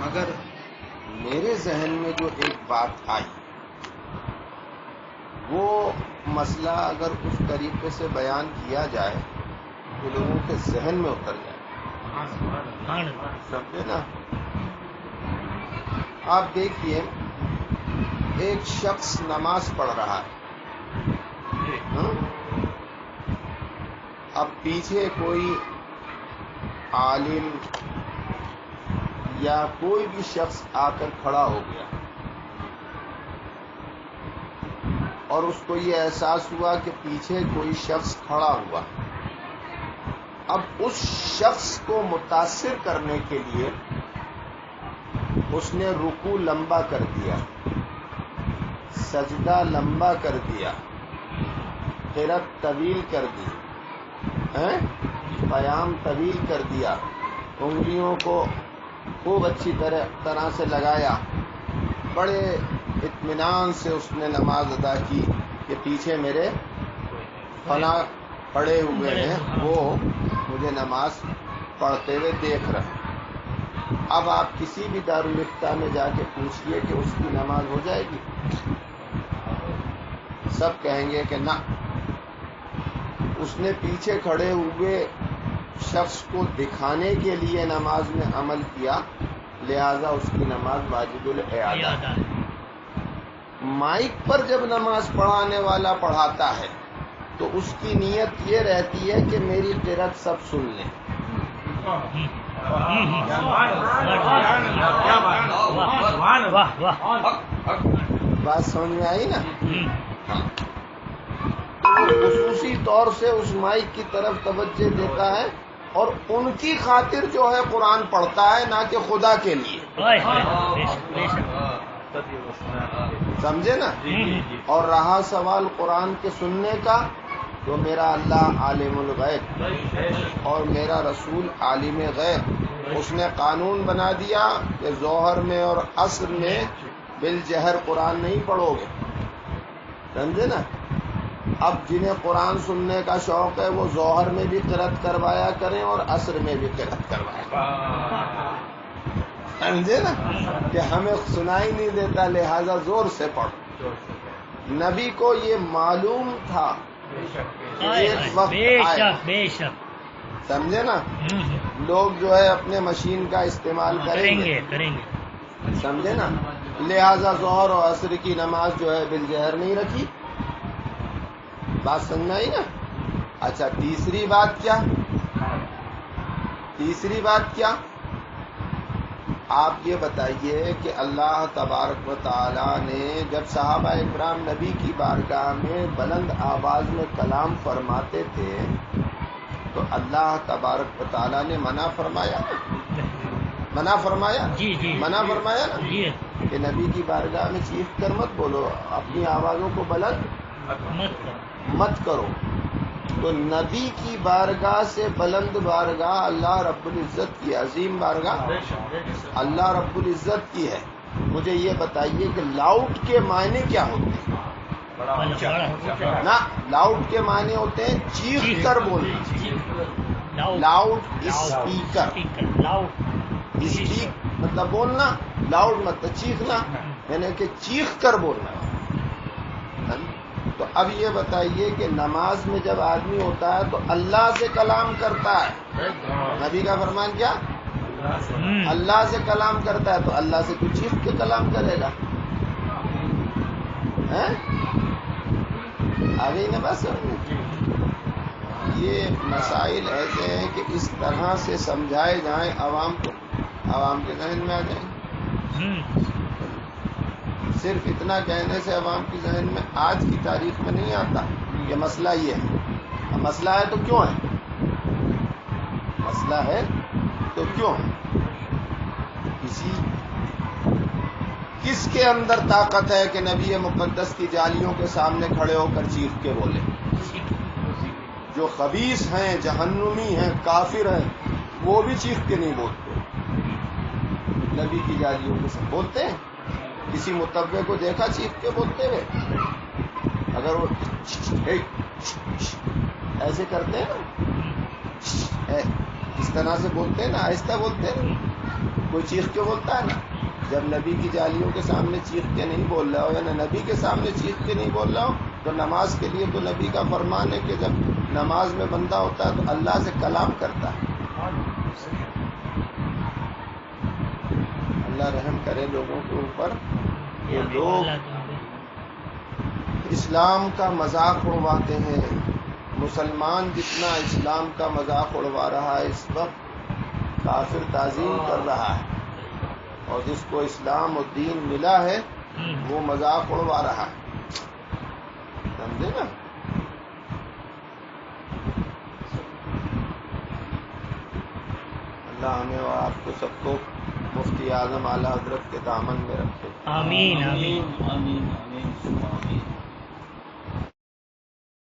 مگر میرے ذہن میں جو ایک بات آئی وہ مسئلہ اگر اس طریقے سے بیان کیا جائے تو لوگوں کے ذہن میں اتر جائے. سمجھے نا؟ آپ دیکھیے ایک شخص نماز پڑھ رہا ہے، اب پیچھے کوئی عالم یا کوئی بھی شخص آ کر کھڑا ہو گیا اور اس کو یہ احساس ہوا کہ پیچھے کوئی شخص کھڑا ہوا. اب اس شخص کو متاثر کرنے کے لیے اس نے رکوع لمبا کر دیا، سجدہ لمبا کر دیا، قرات طویل کر دی، قیام طویل کر دیا، انگلیوں کو خوب اچھی طرح سے لگایا، بڑے اطمینان سے اس نے نماز ادا کی کہ پیچھے میرے فلاں پڑے ہوئے ہیں، وہ مجھے نماز پڑھتے ہوئے دیکھ رہے ہیں. اب آپ کسی بھی دارالفتہ میں جا کے پوچھئے کہ اس کی نماز ہو جائے گی؟ سب کہیں گے کہ نہ. اس نے پیچھے کھڑے ہوئے شخص کو دکھانے کے لیے نماز میں عمل کیا، لہذا اس کی نماز واجب الاعادہ. مائک پر جب نماز پڑھانے والا پڑھاتا ہے تو اس کی نیت یہ رہتی ہے کہ میری قرات سب سن لیں. بات سمجھ میں آئی نا؟ خصوصی طور سے اس مائک کی طرف توجہ دیتا ہے اور ان کی خاطر جو ہے قرآن پڑھتا ہے، نہ کہ خدا کے لیے. سمجھے نا؟ اور رہا سوال قرآن کے سننے کا تو میرا اللہ عالم الغیب اور میرا رسول عالم غیب. اس نے قانون بنا دیا کہ ظہر میں اور عصر میں بالجہر قرآن نہیں پڑھو گے. سمجھے نا؟ اب جنہیں قرآن سننے کا شوق ہے وہ ظہر میں بھی قرات کروایا کریں اور عصر میں بھی قرات کروایا کریں. سمجھے نا کہ ہمیں سنائی نہیں دیتا لہذا زور سے پڑھو. نبی کو یہ معلوم تھا ایک وقت آئے. سمجھے نا؟ لوگ جو ہے اپنے مشین کا استعمال کریں گے. سمجھے نا؟ لہذا ظہر اور عصر کی نماز جو ہے بالجہر نہیں رکھی. بات سمجھ آئی نا؟ اچھا تیسری بات کیا؟ آپ یہ بتائیے کہ اللہ تبارک و تعالی نے جب صحابہ اکرام نبی کی بارگاہ میں بلند آواز میں کلام فرماتے تھے تو اللہ تبارک و تعالی نے منع فرمایا منع فرمایا نا کہ نبی کی بارگاہ میں چیخ کر مت بولو، اپنی آوازوں کو بلند مت کرو. تو نبی کی بارگاہ سے بلند بارگاہ اللہ رب العزت کی، عظیم بارگاہ اللہ رب العزت کی ہے. مجھے یہ بتائیے کہ لاؤڈ کے معنی کیا ہوتے ہیں؟ نا لاؤڈ کے معنی ہوتے ہیں چیخ کر بولنا. لاؤڈ اسپیکر، اسپیک مطلب بولنا، لاؤڈ مطلب چیخنا، یعنی کہ چیخ کر بولنا. تو اب یہ بتائیے کہ نماز میں جب آدمی ہوتا ہے تو اللہ سے کلام کرتا ہے. نبی کا فرمان کیا؟ اللہ سے کلام کرتا ہے تو اللہ سے تو چیخ کے کلام کرے گا. آگے نا بس. یہ مسائل ایسے ہیں کہ اس طرح سے سمجھائے جائیں عوام کو، عوام کے ذہن میں آ جائیں. صرف اتنا کہنے سے عوام کی ذہن میں آج کی تاریخ میں نہیں آتا کہ مسئلہ یہ ہے. مسئلہ ہے تو کیوں ہے؟ مسئلہ ہے تو کیوں ہے؟ کس کے اندر طاقت ہے کہ نبی مقدس کی جالیوں کے سامنے کھڑے ہو کر چیخ کے بولے؟ جو خبیث ہیں، جہنمی ہیں، کافر ہیں، وہ بھی چیخ کے نہیں بولتے. نبی کی جالیوں کے سامنے بولتے ہیں؟ کسی متبع کو دیکھا چیخ کے بولتے ہوئے؟ اگر وہ ایسے کرتے ہیں نا، اس طرح سے بولتے ہیں نا، آہستہ بولتے ہیں، کوئی چیخ کے بولتا ہے نا، جب نبی کی جالیوں کے سامنے چیخ کے نہیں بول رہا ہو، یا نبی کے سامنے چیخ کے نہیں بول رہا ہو، تو نماز کے لیے تو نبی کا فرمان ہے کہ جب نماز میں بندہ ہوتا ہے تو اللہ سے کلام کرتا ہے۔ اللہ رحم کرے لوگوں کے اوپر، جو لوگ اسلام کا مذاق اڑواتے ہیں۔ مسلمان جتنا اسلام کا مذاق اڑوا رہا ہے اس وقت، کافر تعظیم کر رہا ہے، اور جس کو اسلام و دین ملا ہے وہ مذاق اڑوا رہا ہے، سمجھے نا؟ اللہ ہمیں اور آپ کو سب کو مفتی اعظم اعلی حضرت کے دامن میں رکھے۔ آمین آمین آمین آمین آمین۔